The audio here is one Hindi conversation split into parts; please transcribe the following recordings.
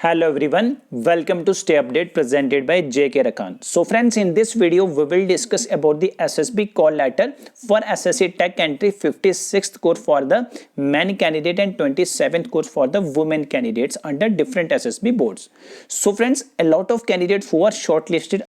Hello everyone, welcome to Stay Update presented by JK Rakan. So friends, in this video we will discuss about the SSB call letter for SSC Tech Entry 56th course for the men candidate and 27th course for the women candidates under different SSB boards. So friends, a lot of candidates who are shortlisted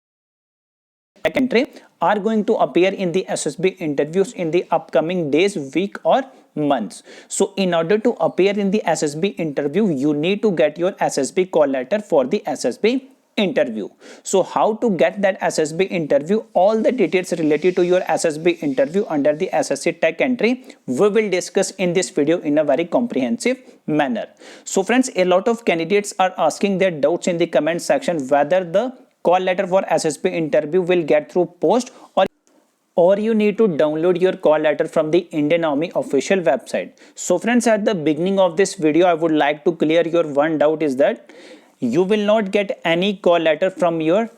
Tech Entry are going to appear in the SSB interviews in the upcoming days, week or months. So in order to appear in the SSB interview, you need to get your SSB call letter for the SSB interview. So how to get that SSB interview, all the details related to your SSB interview under the SSC Tech Entry, we will discuss in this video in a very comprehensive manner. So friends, a lot of candidates are asking their doubts in the comment section whether the call letter for SSB interview will get through post or you need to download your call letter from the Indian Army official website. So friends, at the beginning of this video, I would like to clear your one doubt is that you will not get any call letter from your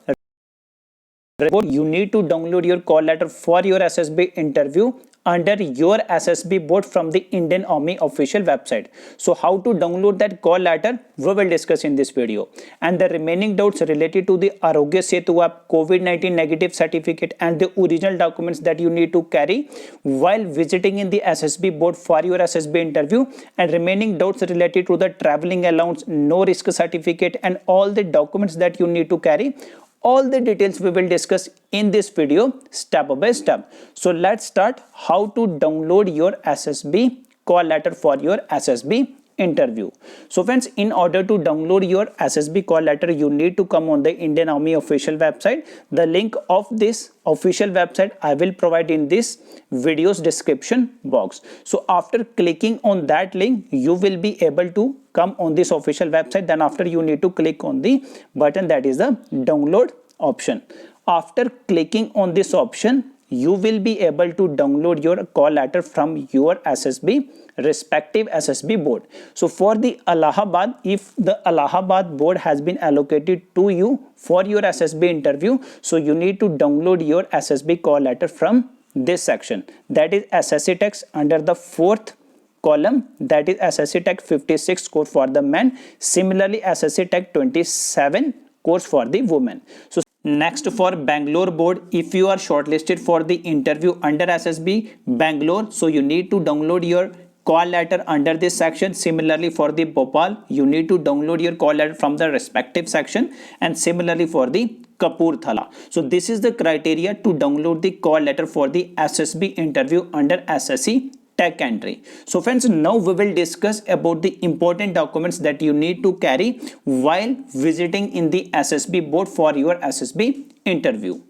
board. You need to download your call letter for your SSB interview under your SSB board from the Indian Army official website. So how to download that call letter, we will discuss in this video. And the remaining doubts related to the Arogya Setu app, COVID-19 negative certificate and the original documents that you need to carry while visiting in the SSB board for your SSB interview, and remaining doubts related to the traveling allowance, no risk certificate and all the documents that you need to carry. All the details we will discuss in this video step by step. So let's start how to download your SSB call letter for your SSB interview. So friends, in order to download your SSB call letter, you need to come on the Indian Army official website. The link of this official website I will provide in this video's description box. So after clicking on that link, you will be able to come on this official website. Then after, you need to click on the button that is the download option. After clicking on this option, you will be able to download your call letter from your SSB respective SSB board. So for the Allahabad, if the Allahabad board has been allocated to you for your SSB interview, so you need to download your SSB call letter from this section, that is SSC Tech under the fourth column, that is SSC Tech 56 course for the men, similarly SSC Tech 27 course for the women. So next, for Bangalore board, if you are shortlisted for the interview under SSB Bangalore, so you need to download your call letter under this section. Similarly for the Bhopal, you need to download your call letter from the respective section, and similarly for the Kapurthala. So this is the criteria to download the call letter for the SSB interview under SSC Tech Entry. So friends, now we will discuss about the important documents that you need to carry while visiting in the SSB board for your SSB interview.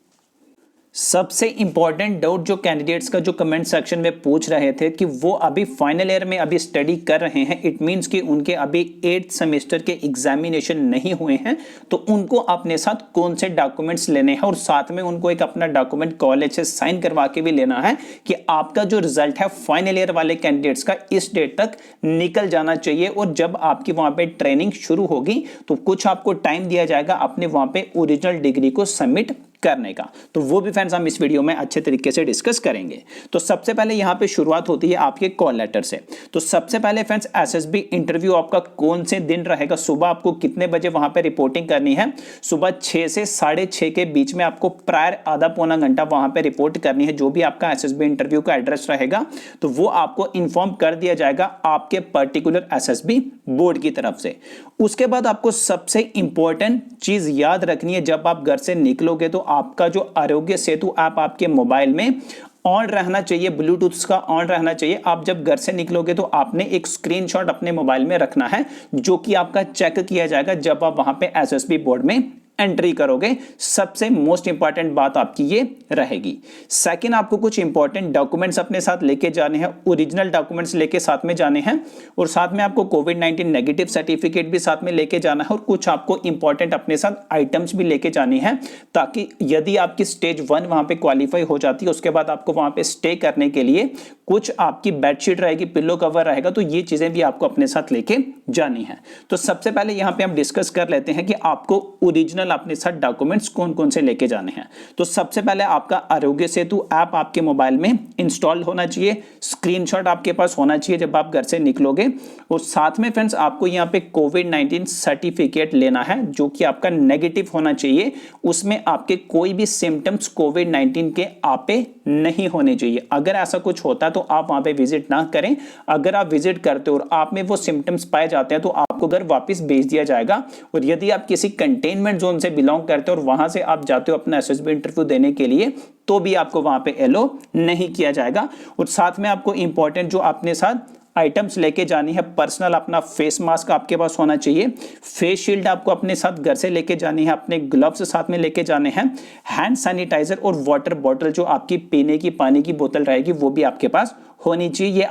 सबसे इंपॉर्टेंट डाउट जो कैंडिडेट्स का जो कमेंट सेक्शन में पूछ रहे थे कि वो अभी फाइनल ईयर में अभी स्टडी कर रहे हैं, इट मींस कि उनके अभी 8th सेमेस्टर के एग्जामिनेशन नहीं हुए हैं, तो उनको अपने साथ कौन से डॉक्यूमेंट्स लेने हैं और साथ में उनको एक अपना डॉक्यूमेंट कॉलेज से साइन करवा के भी लेना है कि आपका जो रिजल्ट है फाइनल ईयर वाले कैंडिडेट्स का इस डेट तक निकल जाना चाहिए, और जब आपकी वहां पे ट्रेनिंग शुरू होगी तो कुछ आपको टाइम दिया जाएगा अपने वहां पे ओरिजिनल डिग्री को सबमिट करने का। तो वो भी फ्रेंड्स हम इस वीडियो में अच्छे तरीके से डिस्कस करेंगे। तो सबसे पहले यहाँ पे शुरुआत होती है आपके कॉल लेटर से। तो सबसे पहले फ्रेंड्स, एसएसबी इंटरव्यू आपका कौन से दिन रहेगा, सुबह आपको कितने बजे वहां पे रिपोर्टिंग करनी है, सुबह 6 से 6:30 के बीच में आपको प्रायर आधा पौना घंटा वहां पे रिपोर्ट करनी है। जो भी आपका एसएसबी इंटरव्यू का एड्रेस रहेगा तो वो आपको इन्फॉर्म कर दिया जाएगा आपके पर्टिकुलर एसएसबी बोर्ड की तरफ से। उसके बाद आपको सबसे इंपॉर्टेंट चीज याद रखनी है, जब आप घर से निकलोगे तो आपका जो आरोग्य सेतु ऐप आपके मोबाइल में ऑन रहना चाहिए, ब्लूटूथ का ऑन रहना चाहिए। आप जब घर से निकलोगे तो आपने एक स्क्रीनशॉट अपने मोबाइल में रखना है, जो कि आपका चेक किया जाएगा जब आप वहां पे एसएसबी बोर्ड में एंट्री करोगे। सबसे मोस्ट इंपॉर्टेंट बात आपकी ये रहेगी। सेकंड, आपको कुछ इंपॉर्टेंट डॉक्यूमेंट्स अपने साथ लेके जाने हैं, ओरिजिनल डॉक्यूमेंट्स लेके साथ में जाने हैं, और साथ में आपको कोविड-19 नेगेटिव सर्टिफिकेट भी साथ में लेके जाना है, और कुछ आपको इंपॉर्टेंट अपने साथ आइटम्स भी लेके जानी है, ताकि यदि आपकी स्टेज 1 वहां पे क्वालिफाई हो जाती है, उसके बाद आपको वहां पे स्टे करने के लिए कुछ आपकी बेडशीट रहेगी, पिलो कवर रहेगा, तो ये चीजें भी आपको अपने साथ लेके जानी है। तो सबसे पहले यहां पे हम डिस्कस कर लेते हैं कि आपको ओरिजिनल पर्सनल अपने साथ डॉक्यूमेंट्स कौन कौन से लेके जाने हैं। तो सबसे पहले आपका आरोग्य सेतु ऐप आपके मोबाइल में इंस्टॉल होना चाहिए, स्क्रीनशॉट आपके पास होना चाहिए जब आप घर से निकलोगे। और साथ में फ्रेंड्स आपको यहाँ पे कोविड-19 सर्टिफिकेट लेना है जो कि आपका नेगेटिव होना चाहिए, उसमें आपके कोई भी सिम्टम्स कोविड-19 के आप पे नहीं होने चाहिए। अगर ऐसा कुछ होता है तो आप वहां पे विजिट ना करें। अगर आप विजिट करते हो और आप में वो सिम्टम्स पाए जाते हैं तो आपको घर वापस भेज दिया जाएगा। और यदि आप किसी कंटेनमेंट जोन से बिलोंग करते हो और वहां से आप जाते हो अपना एसएसबी इंटरव्यू देने के लिए, तो भी आपको वहां पे एलो नहीं किया जाएगा। और साथ में आपको इंपॉर्टेंट जो अपने साथ आइटम्स लेके जानी है, पर्सनल अपना फेस मास्क आपके पास होना चाहिए, फेस शील्ड आपको अपने साथ घर से लेके जानी है, अपने ग्लव्स साथ में लेके जाने हैं, हैंड सैनिटाइजर और वाटर बॉटल जो आपकी पीने की पानी की बोतल रहेगी वो भी आपके पास होनी चाहिए।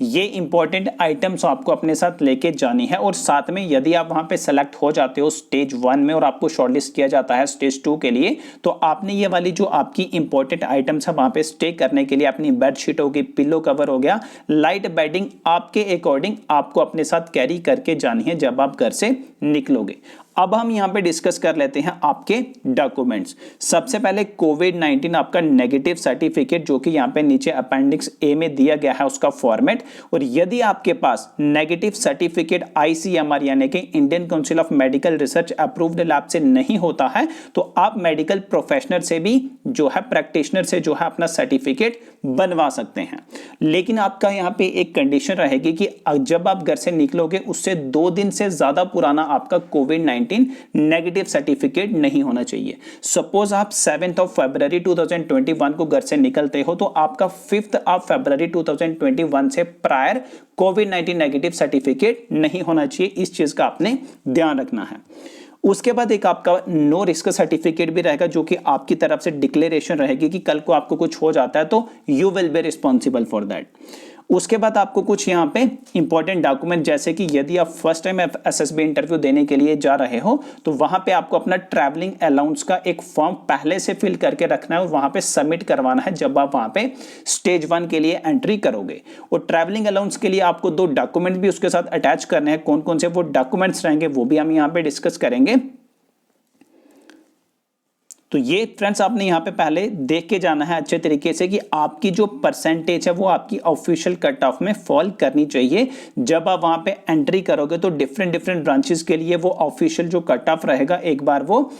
ये इंपॉर्टेंट आइटम्स आपको अपने साथ लेके जानी है। और साथ में यदि आप वहां पे सेलेक्ट हो जाते हो स्टेज 1 में और आपको शॉर्टलिस्ट किया जाता है स्टेज 2 के लिए, तो आपने ये वाली जो आपकी इंपॉर्टेंट आइटम्स है वहां पे स्टे करने के लिए अपनी बेडशीट होगी, पिलो कवर हो गया, लाइट बेडिंग आपके अकॉर्डिंग आपको अपने साथ कैरी करके जानी है जब आप घर से निकलोगे। अब हम यहां पे डिस्कस कर लेते हैं आपके डॉक्यूमेंट्स। सबसे पहले कोविड-19 आपका नेगेटिव सर्टिफिकेट जो कि यहां पे नीचे अपेंडिक्स ए में दिया गया है उसका फॉर्मेट। और यदि आपके पास नेगेटिव सर्टिफिकेट आईसीएमआर यानी कि Indian council of medical research approved lab से नहीं होता है तो आप मेडिकल प्रोफेशनल से भी जो है प्रैक्टिशनर से जो है अपना सर्टिफिकेट बनवा सकते हैं। लेकिन आपका यहां पे एक कंडीशन रहेगी कि जब आप घर से निकलोगे उससे 2 दिन से ज्यादा पुराना आपका कोविड-19 नेगेटिव सर्टिफिकेट नहीं होना चाहिए। सपोज आप 7th of February 2021 को घर से निकलते हो तो आपका 5th of February 2021 से प्रायर कोविड-19 नेगेटिव सर्टिफिकेट नहीं होना चाहिए। इस चीज का आपने ध्यान रखना है। उसके बाद एक आपका नो रिस्क सर्टिफिकेट भी रहेगा जो कि आपकी तरफ से डिक्लेरेशन रहेगी कि कल को आपको कुछ हो जाता है तो you will be responsible for that. उसके बाद आपको कुछ यहाँ पे इंपॉर्टेंट डॉक्यूमेंट जैसे कि यदि आप फर्स्ट टाइम एसएसबी इंटरव्यू देने के लिए जा रहे हो तो वहां पे आपको अपना ट्रैवलिंग अलाउंस का एक फॉर्म पहले से फिल करके रखना है और वहां पे सबमिट करवाना है जब आप वहां पे स्टेज 1 के लिए एंट्री करोगे। और ट्रैवलिंग अलाउंस के लिए आपको 2 डॉक्यूमेंट भी उसके साथ अटैच करने हैं। कौन कौन से वो डॉक्यूमेंट्स रहेंगे वो भी हम यहाँ पे डिस्कस करेंगे। तो ये फ्रेंड्स आपने यहाँ पे पहले देख के जाना है अच्छे तरीके से कि आपकी जो परसेंटेज है वो आपकी ऑफिशियल कट ऑफ में फॉल करनी चाहिए। जब आप वहां पे एंट्री करोगे तो डिफरेंट ब्रांचेस के लिए वो ऑफिशियल जो कट ऑफ रहेगा एक बार वो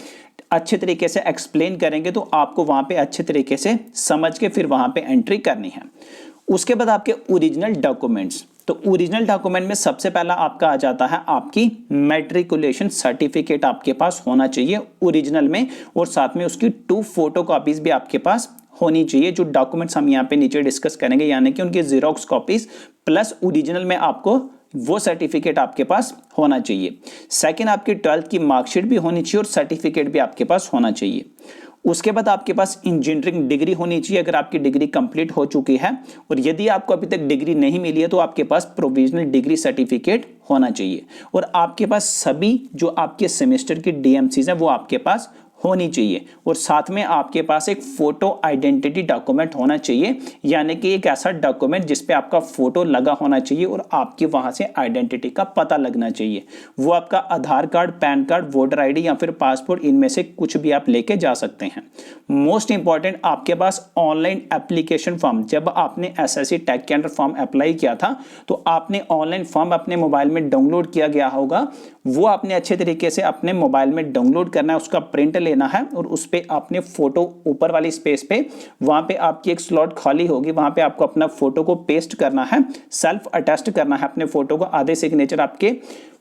अच्छे तरीके से एक्सप्लेन करेंगे तो आपको वहां पे अच्छे तरीके से समझ के फिर वहां पे एंट्री करनी है। उसके बाद आपके ओरिजिनल डॉक्यूमेंट्स। तो ओरिजिनल डॉक्यूमेंट में सबसे पहला आपका आ जाता है आपकी मैट्रिकुलेशन सर्टिफिकेट आपके पास होना चाहिए ओरिजिनल में, और साथ में उसकी 2 फोटो कॉपीज भी आपके पास होनी चाहिए। जो डॉक्यूमेंट्स हम यहाँ पे नीचे डिस्कस करेंगे यानी कि उनकी जीरोक्स कॉपीज प्लस ओरिजिनल में आपको वो सर्टिफिकेट आपके पास होना चाहिए। सेकंड आपकी 12th की मार्कशीट भी होनी चाहिए और सर्टिफिकेट भी आपके पास होना चाहिए। उसके बाद आपके पास इंजीनियरिंग डिग्री होनी चाहिए अगर आपकी डिग्री कंप्लीट हो चुकी है, और यदि आपको अभी तक डिग्री नहीं मिली है तो आपके पास प्रोविजनल डिग्री सर्टिफिकेट होना चाहिए। और आपके पास सभी जो आपके सेमेस्टर की डीएमसीज हैं वो आपके पास होनी चाहिए। और साथ में आपके पास एक फोटो आइडेंटिटी डॉक्यूमेंट होना चाहिए यानी कि एक ऐसा डॉक्यूमेंट जिसपे आपका फोटो लगा होना चाहिए और आपकी वहां से आइडेंटिटी का पता लगना चाहिए। वो आपका Aadhaar card, PAN card, voter ID या फिर पासपोर्ट, इनमें से कुछ भी आप लेके जा सकते हैं। मोस्ट इंपॉर्टेंट आपके पास ऑनलाइन एप्लीकेशन फॉर्म, जब आपने एसएससी टेक के अंडर फॉर्म अप्लाई किया था तो आपने ऑनलाइन फॉर्म अपने मोबाइल में डाउनलोड किया गया होगा, वो आपने अच्छे तरीके से अपने मोबाइल में डाउनलोड करना है, उसका प्रिंट लेना है और उस पे आपने फोटो ऊपर वाली स्पेस पे वहां पे आपकी एक स्लॉट खाली होगी, वहां पे आपको अपना फोटो को पेस्ट करना है, सेल्फ अटेस्ट करना है अपने फोटो को। आधे सिग्नेचर आपके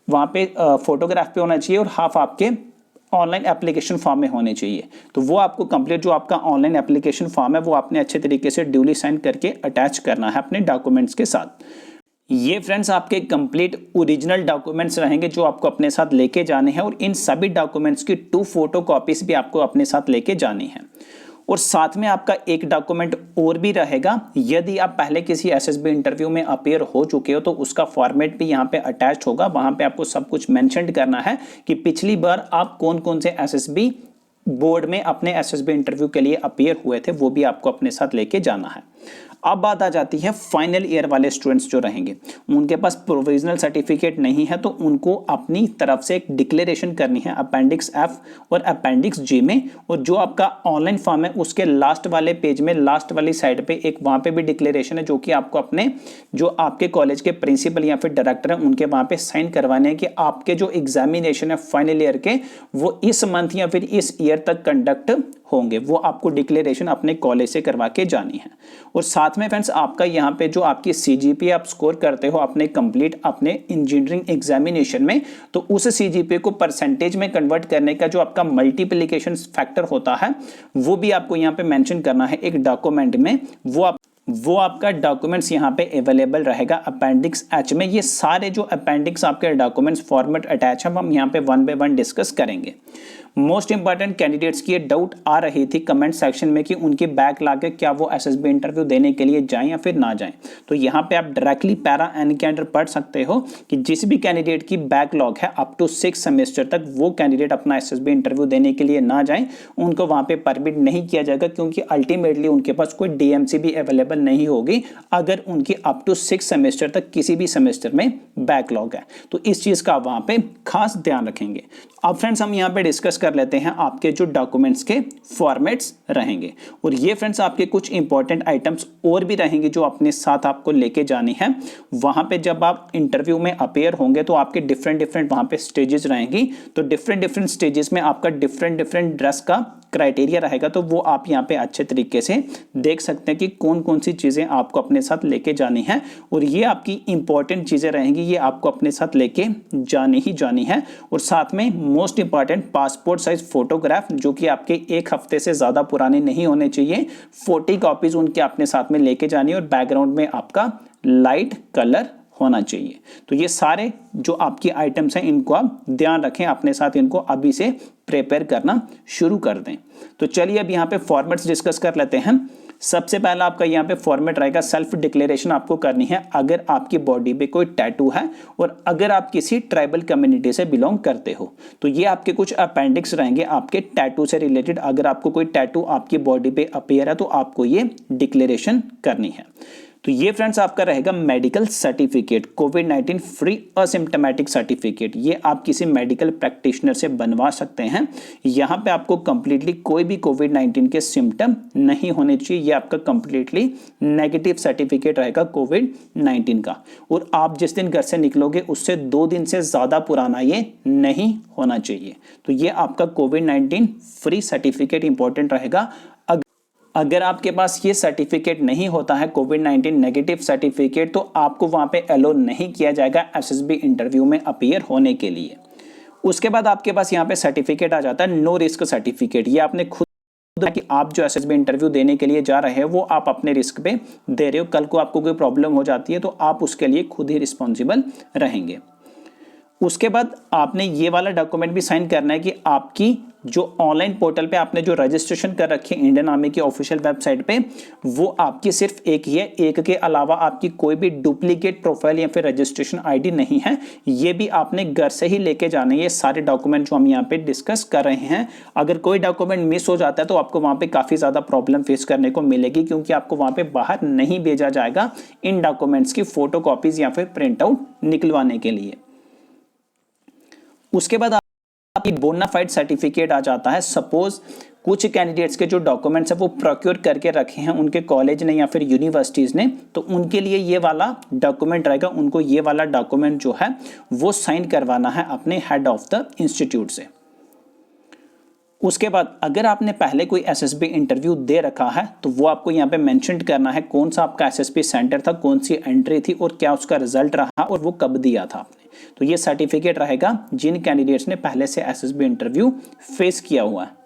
वहां पे फोटोग्राफ पे होना चाहिए और हाफ आपके ऑनलाइन एप्लीकेशन फॉर्म में होने चाहिए। तो वो आपको कंप्लीट जो आपका ऑनलाइन एप्लीकेशन फॉर्म है वो आपने अच्छे तरीके से ड्यूली साइन करके अटैच करना है अपने डॉक्यूमेंट्स के साथ। ये फ्रेंड्स आपके कंप्लीट ओरिजिनल डॉक्यूमेंट्स रहेंगे जो आपको अपने साथ लेके जाने हैं, और इन सभी डॉक्यूमेंट्स की 2 फोटो कॉपीज भी आपको अपने साथ लेके जानी है। और साथ में आपका एक डॉक्यूमेंट और भी रहेगा, यदि आप पहले किसी एसएसबी इंटरव्यू में अपीयर हो चुके हो तो उसका फॉर्मेट भी यहाँ पे अटैच होगा। वहां पे आपको सब कुछ मेंशन करना है कि पिछली बार आप कौन कौन से एसएसबी बोर्ड में अपने एसएसबी इंटरव्यू के लिए अपीयर हुए थे वो भी आपको अपने साथ लेके जाना है। अब बात आ जाती है फाइनल ईयर वाले स्टूडेंट्स जो रहेंगे, उनके पास प्रोविजनल सर्टिफिकेट नहीं है तो उनको अपनी तरफ से एक डिक्लेरेशन करनी है अपेंडिक्स एफ और अपेंडिक्स जी में, और जो आपका ऑनलाइन फॉर्म है उसके लास्ट वाले पेज में लास्ट वाली साइड पे एक वहां पे भी डिक्लेरेशन है जो कि आपको अपने जो आपके कॉलेज के प्रिंसिपल या फिर डायरेक्टर हैं उनके वहां पे साइन करवाने हैं कि आपके जो एग्जामिनेशन है फाइनल ईयर के वो इस मंथ या फिर इस ईयर तक कंडक्ट होंगे, वो आपको डिक्लेरेशन अपने कॉलेज से करवा के जानी है। और साथ में फ्रेंड्स आपका यहाँ पे जो आपकी सीजीपीए आप स्कोर करते हो अपने कंप्लीट अपने इंजीनियरिंग एग्जामिनेशन में, तो उस सीजीपीए को परसेंटेज में कन्वर्ट करने का जो आपका मल्टीप्लिकेशन फैक्टर होता है वो भी आपको यहाँ पे मेंशन करना है एक डॉक्यूमेंट में। वो आपका डॉक्यूमेंट्स यहाँ पे अवेलेबल रहेगा अपेंडिक्स एच में। ये सारे जो अपेंडिक्स आपके डॉक्यूमेंट्स फॉर्मेट अटैच है हम यहाँ पे वन बाय वन डिस्कस करेंगे। मोस्ट इंपॉर्टेंट कैंडिडेट्स की ये डाउट आ रही थी कमेंट सेक्शन में कि उनकी बैकलॉग है, क्या वो एसएसबी इंटरव्यू देने के लिए जाएं या फिर ना जाएं। तो यहाँ पे आप डायरेक्टली पैरा एन के अंडर पढ़ सकते हो कि जिस भी कैंडिडेट की बैकलॉग है अप टू 6 सेमेस्टर तक वो कैंडिडेट अपना एसएसबी इंटरव्यू देने के लिए ना जाएं, उनको वहां पे परमिट नहीं किया जाएगा क्योंकि अल्टीमेटली उनके पास कोई डीएमसी भी अवेलेबल नहीं होगी अगर उनकी अप टू 6 सेमेस्टर तक किसी भी सेमेस्टर में बैकलॉग है। तो इस चीज का वहां पे खास ध्यान रखेंगे। अब फ्रेंड्स हम यहाँ पे डिस्कस कर लेते हैं आपके जो डॉक्यूमेंट्स के फॉर्मेट्स रहेंगे, और ये फ्रेंड्स आपके कुछ इंपॉर्टेंट आइटम्स और भी रहेंगे जो अपने साथ आपको लेके जानी है। वहां पे जब आप इंटरव्यू में अपेयर होंगे तो आपके डिफरेंट वहां पे स्टेजेस रहेंगी, तो डिफरेंट स्टेजेस में आपका डिफरेंट ड्रेस का क्राइटेरिया रहेगा, तो वो आप यहाँ पे अच्छे तरीके से देख सकते हैं कि कौन कौन सी चीजें आपको अपने साथ लेके जानी है, और ये आपकी इंपॉर्टेंट चीजें रहेंगी, ये आपको अपने साथ लेके जानी है। और साथ में most important passport size photograph जो कि आपके 1 हफ्ते से ज्यादा पुराने नहीं होने चाहिए, 40 कॉपीज उनके अपने साथ में लेके जानी है, और बैकग्राउंड में आपका लाइट कलर होना चाहिए। तो ये सारे जो आपकी आइटम्स हैं इनको आप ध्यान रखें, अपने साथ इनको अभी से प्रिपेयर करना शुरू कर दें। तो चलिए अब यहाँ पे फॉर्मेट्स डिस्कस कर लेते हैं। सबसे पहला आपका यहाँ पे फॉर्मेट रहेगा, सेल्फ डिक्लेरेशन आपको करनी है अगर आपकी बॉडी पे कोई टैटू है और अगर आप किसी ट्राइबल कम्युनिटी से बिलोंग करते हो। तो ये आपके कुछ अपेंडिक्स रहेंगे आपके टैटू से रिलेटेड। अगर आपको कोई टैटू आपकी बॉडी पे अपीयर है तो आपको ये डिक्लेरेशन करनी है। तो ये फ्रेंड्स आपका रहेगा मेडिकल सर्टिफिकेट, कोविड-19 फ्री असिम्प्टोमेटिक सर्टिफिकेट। ये आप किसी मेडिकल प्रैक्टिशनर से बनवा सकते हैं। यहाँ पे आपको कंप्लीटली कोई भी कोविड-19 के सिम्टम नहीं होने चाहिए। ये आपका कंप्लीटली नेगेटिव सर्टिफिकेट रहेगा कोविड-19 का, और आप जिस दिन घर से निकलोगे उससे 2 दिन से ज्यादा पुराना ये नहीं होना चाहिए। तो ये आपका कोविड-19 फ्री सर्टिफिकेट इंपॉर्टेंट रहेगा। अगर आपके पास ये सर्टिफिकेट नहीं होता है कोविड-19 नेगेटिव सर्टिफिकेट, तो आपको वहां पे अलो नहीं किया जाएगा एसएसबी इंटरव्यू में अपीयर होने के लिए। उसके बाद आपके पास यहाँ पे सर्टिफिकेट आ जाता है नो रिस्क सर्टिफिकेट। ये आपने खुद कि आप जो एसएसबी इंटरव्यू देने के लिए जा रहे हैं वो आप अपने रिस्क पे दे रहे हो, कल को आपको कोई प्रॉब्लम हो जाती है तो आप उसके लिए खुद ही रिस्पॉन्सिबल रहेंगे। उसके बाद आपने ये वाला डॉक्यूमेंट भी साइन करना है कि आपकी जो ऑनलाइन पोर्टल पे आपने जो रजिस्ट्रेशन कर रखी है इंडियन आर्मी की ऑफिशियल वेबसाइट पे, वो आपकी सिर्फ एक ही है, एक के अलावा आपकी कोई भी डुप्लीकेट प्रोफाइल या फिर रजिस्ट्रेशन आईडी नहीं है। ये भी आपने घर से ही लेके जाने। ये सारे डॉक्यूमेंट जो हम यहाँ पे डिस्कस कर रहे हैं, अगर कोई डॉक्यूमेंट मिस हो जाता है तो आपको वहां पे काफी ज्यादा प्रॉब्लम फेस करने को मिलेगी, क्योंकि आपको वहां पे बाहर नहीं भेजा जाएगा इन डॉक्यूमेंट्स की फोटो कॉपीज या फिर प्रिंट आउट निकलवाने के लिए। उसके बाद आपकी बोनाफाइड सर्टिफिकेट आ जाता है। सपोज कुछ कैंडिडेट्स के जो डॉक्यूमेंट्स है वो प्रोक्योर करके रखे हैं उनके कॉलेज ने या फिर यूनिवर्सिटीज ने, तो उनके लिए ये वाला डॉक्यूमेंट रहेगा। उनको ये वाला डॉक्यूमेंट जो है वो साइन करवाना है अपने हेड ऑफ द इंस्टीट्यूट से। उसके बाद अगर आपने पहले कोई एसएसबी इंटरव्यू दे रखा है तो वो आपको यहाँ पे मेंशन करना है कौन सा आपका एसएसबी सेंटर था, कौन सी एंट्री थी और क्या उसका रिजल्ट रहा और वो कब दिया था आपने। तो ये सर्टिफिकेट रहेगा जिन कैंडिडेट्स ने पहले से एसएसबी इंटरव्यू फेस किया हुआ है।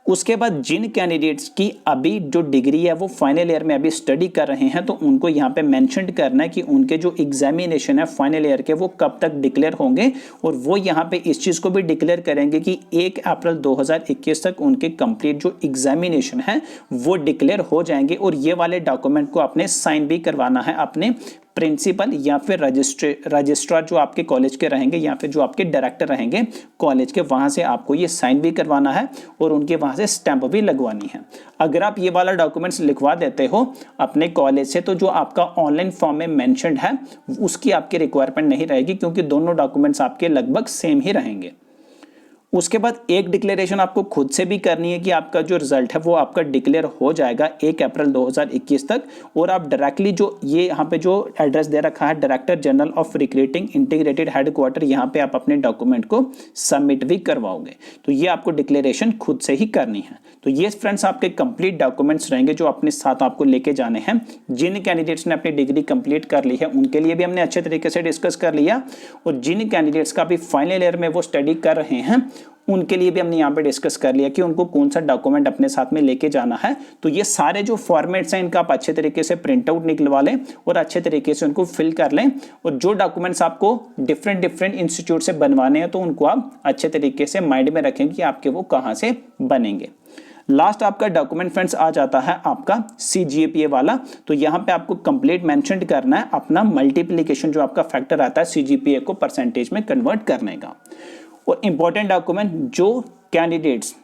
उसके बाद जिन कैंडिडेट्स की अभी जो डिग्री है वो फाइनल ईयर में अभी स्टडी कर रहे हैं, तो उनको यहाँ पे मेंशन करना है कि उनके जो एग्जामिनेशन है फाइनल ईयर के वो कब तक डिक्लेयर होंगे, और वो यहाँ पे इस चीज़ को भी डिक्लेयर करेंगे कि 1 अप्रैल 2021 तक उनके कंप्लीट जो एग्जामिनेशन है वो डिक्लेयर हो जाएंगे। और ये वाले डॉक्यूमेंट को आपने साइन भी करवाना है अपने प्रिंसिपल या फिर रजिस्ट्रार जो आपके कॉलेज के रहेंगे या फिर जो आपके डायरेक्टर रहेंगे कॉलेज के, वहां से आपको ये साइन भी करवाना है और उनके वहां से स्टैंप भी लगवानी है। अगर आप ये वाला डॉक्यूमेंट्स लिखवा देते हो अपने कॉलेज से तो जो आपका ऑनलाइन फॉर्म में मेंशन्ड है उसकी आपकी रिक्वायरमेंट नहीं रहेगी, क्योंकि दोनों डॉक्यूमेंट्स आपके लगभग सेम ही रहेंगे। उसके बाद एक डिक्लेरेशन आपको खुद से भी करनी है कि आपका जो रिजल्ट है वो आपका डिक्लेयर हो जाएगा 1 अप्रैल 2021 तक, और आप डायरेक्टली जो ये यहाँ पे जो एड्रेस दे रखा है director general of recruiting integrated headquarter, यहाँ पे आप अपने डॉक्यूमेंट को सबमिट भी करवाओगे। तो ये आपको डिक्लेरेशन खुद से ही करनी है। तो ये फ्रेंड्स आपके कंप्लीट डॉक्यूमेंट्स रहेंगे जो अपने साथ आपको लेके जाने हैं। जिन कैंडिडेट्स ने अपनी डिग्री कंप्लीट कर ली है उनके लिए भी हमने अच्छे तरीके से डिस्कस कर लिया, और जिन कैंडिडेट्स का भी फाइनल ईयर में वो स्टडी कर रहे हैं उनके लिए भी हमने यहाँ पे डिस्कस कर लिया कि उनको कौन सा डॉक्यूमेंट अपने साथ में लेके जाना है। तो ये सारे जो फॉर्मेट्स हैं इनका आप अच्छे तरीके से प्रिंट आउट निकलवा लें और अच्छे तरीके से उनको फिल कर लें, और जो डॉक्यूमेंट्स आपको डिफरेंट इंस्टीट्यूट से बनवाने हैं तो उनको आप अच्छे तरीके से माइंड में रखें कि आपके वो कहाँ से बनेंगे। लास्ट आपका डॉक्यूमेंट फ्रेंड्स आ जाता है आपका CGPA वाला। तो यहाँ पे आपको कंप्लीट मेंशन करना है अपना मल्टीप्लिकेशन जो आपका फैक्टर आता है CGPA को परसेंटेज में कन्वर्ट करने का। और इंपॉर्टेंट डॉक्यूमेंट जो candidates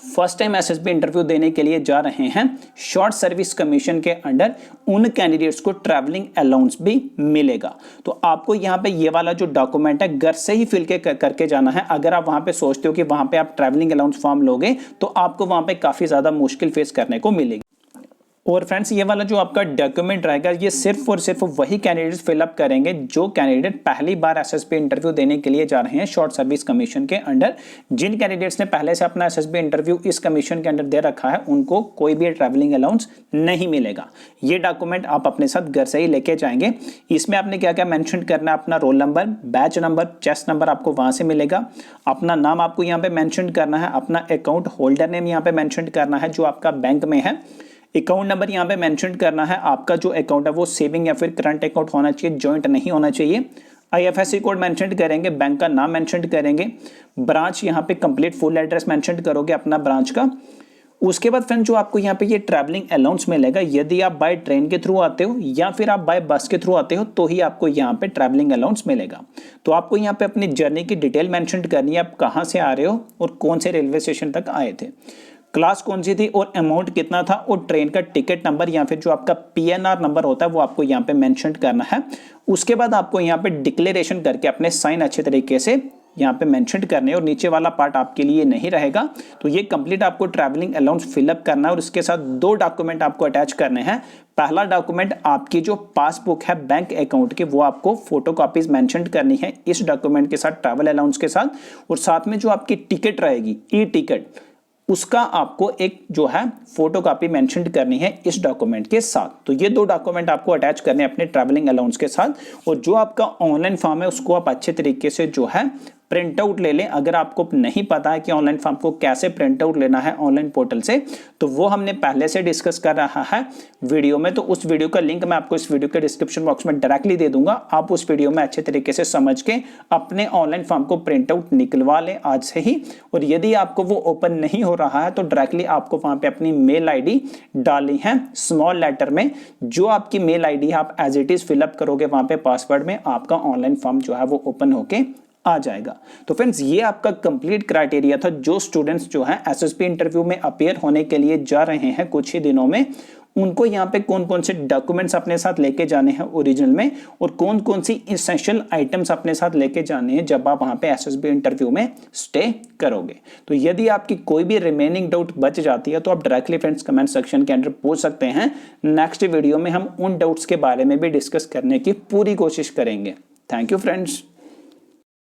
first time SSB interview देने के लिए जा रहे हैं, शॉर्ट सर्विस कमीशन के अंडर उन कैंडिडेट्स को ट्रैवलिंग अलाउंस भी मिलेगा। तो आपको यहाँ पे ये वाला जो डॉक्यूमेंट है घर से ही फिल करके जाना है। अगर आप वहां पे सोचते हो कि वहां पे आप ट्रैवलिंग अलाउंस फॉर्म लोगे तो आपको वहां पे काफी ज्यादा मुश्किल फेस करने को मिलेगी। और फ्रेंड्स ये वाला जो आपका डॉक्यूमेंट रहेगा ये सिर्फ और सिर्फ वही कैंडिडेट्स फिलअप करेंगे जो कैंडिडेट पहली बार SSB इंटरव्यू देने के लिए जा रहे हैं शॉर्ट सर्विस कमीशन के अंडर। जिन कैंडिडेट्स ने पहले से अपना SSB इंटरव्यू इस कमीशन के अंडर दे रखा है उनको कोई भी ट्रैवलिंग अलाउंस नहीं मिलेगा। ये डॉक्यूमेंट आप अपने साथ घर से ही लेके जाएंगे। इसमें आपने क्या क्या मैंशन करना है, अपना roll number, batch number, chest number आपको वहां से मिलेगा, अपना नाम आपको यहाँ पे मैंशन करना है, अपना अकाउंट होल्डर नेम यहाँ पे मैंशन करना है जो आपका बैंक में है, अकाउंट नंबर यहाँ पे मेंशन करना है, आपका जो अकाउंट है वो सेविंग या फिर करंट अकाउंट होना चाहिए, जॉइंट नहीं होना चाहिए, IFSC कोड मेंशन करेंगे, बैंक का नाम मेंशन करेंगे, ब्रांच यहाँ पे कंप्लीट फुल एड्रेस मेंशन करोगे अपना ब्रांच का। उसके बाद फ्रेंड जो आपको यहाँ पे ये ट्रैवलिंग अलाउंस मिलेगा, यदि आप बाय ट्रेन के थ्रू आते हो या फिर आप बाय बस के थ्रू आते हो तो ही आपको यहाँ पे ट्रैवलिंग अलाउंस मिलेगा। तो आपको यहाँ पे अपनी जर्नी की डिटेल मेंशन करनी है, आप कहाँ से आ रहे हो और कौन से रेलवे स्टेशन तक आए थे, क्लास कौन सी थी और अमाउंट कितना था, और ट्रेन का टिकट नंबर या फिर जो आपका PNR नंबर होता है वो आपको यहाँ पे मेंशन करना है। उसके बाद आपको यहाँ पे डिक्लेरेशन करके अपने साइन अच्छे तरीके से यहाँ पे मेंशन करने, और नीचे वाला पार्ट आपके लिए नहीं रहेगा। तो ये कंप्लीट आपको ट्रैवलिंग अलाउंस फिलअप करना है, और इसके साथ 2 डॉक्यूमेंट आपको अटैच करने हैं। पहला डॉक्यूमेंट आपकी जो पासबुक है बैंक अकाउंट की वो आपको फोटोकॉपीज मेंशन करनी है इस डॉक्यूमेंट के साथ, ट्रैवल अलाउंस के साथ, और साथ में जो आपकी टिकट रहेगी E-टिकट उसका आपको एक जो है फोटोकॉपी मेंशन करनी है इस डॉक्यूमेंट के साथ। तो ये 2 डॉक्यूमेंट आपको अटैच करने हैं अपने ट्रैवलिंग अलाउंस के साथ, और जो आपका ऑनलाइन फॉर्म है उसको आप अच्छे तरीके से जो है प्रिंट आउट ले लें। अगर आपको नहीं पता है कि ऑनलाइन फॉर्म को कैसे प्रिंट आउट लेना है ऑनलाइन पोर्टल से, तो वो हमने पहले से डिस्कस कर रहा है वीडियो में। तो उस वीडियो का लिंक मैं आपको इस वीडियो के डिस्क्रिप्शन बॉक्स में डायरेक्टली दे दूंगा। आप उस वीडियो में अच्छे तरीके से समझ के अपने ऑनलाइन फॉर्म को प्रिंट आउट निकलवा लें आज से ही। और यदि आपको वो ओपन नहीं हो रहा है तो डायरेक्टली आपको वहां पे अपनी मेल ID डालनी है स्मॉल लेटर में। जो आपकी मेल ID है आप एज इट इज फिलअप करोगे वहां पे पासवर्ड में, आपका ऑनलाइन फॉर्म जो है वो ओपन होके आ जाएगा। तो फ्रेंड्स ये आपका कंप्लीट क्राइटेरिया था जो स्टूडेंट्स जो है SSB इंटरव्यू में अपीयर होने के लिए जा रहे हैं कुछ ही दिनों में, उनको यहाँ पे कौन कौन से डॉक्यूमेंट्स अपने साथ लेके जाने हैं ओरिजिनल में, और कौन कौन सी एसेंशियल आइटम्स अपने साथ लेके जाने हैं जब आप वहां पे SSB इंटरव्यू में स्टे करोगे। तो यदि आपकी कोई भी रिमेनिंग डाउट बच जाती है तो आप डायरेक्टली फ्रेंड्स कमेंट सेक्शन के अंदर पूछ सकते हैं। नेक्स्ट वीडियो में हम उन डाउट्स के बारे में भी डिस्कस करने की पूरी कोशिश करेंगे। Thank you friends.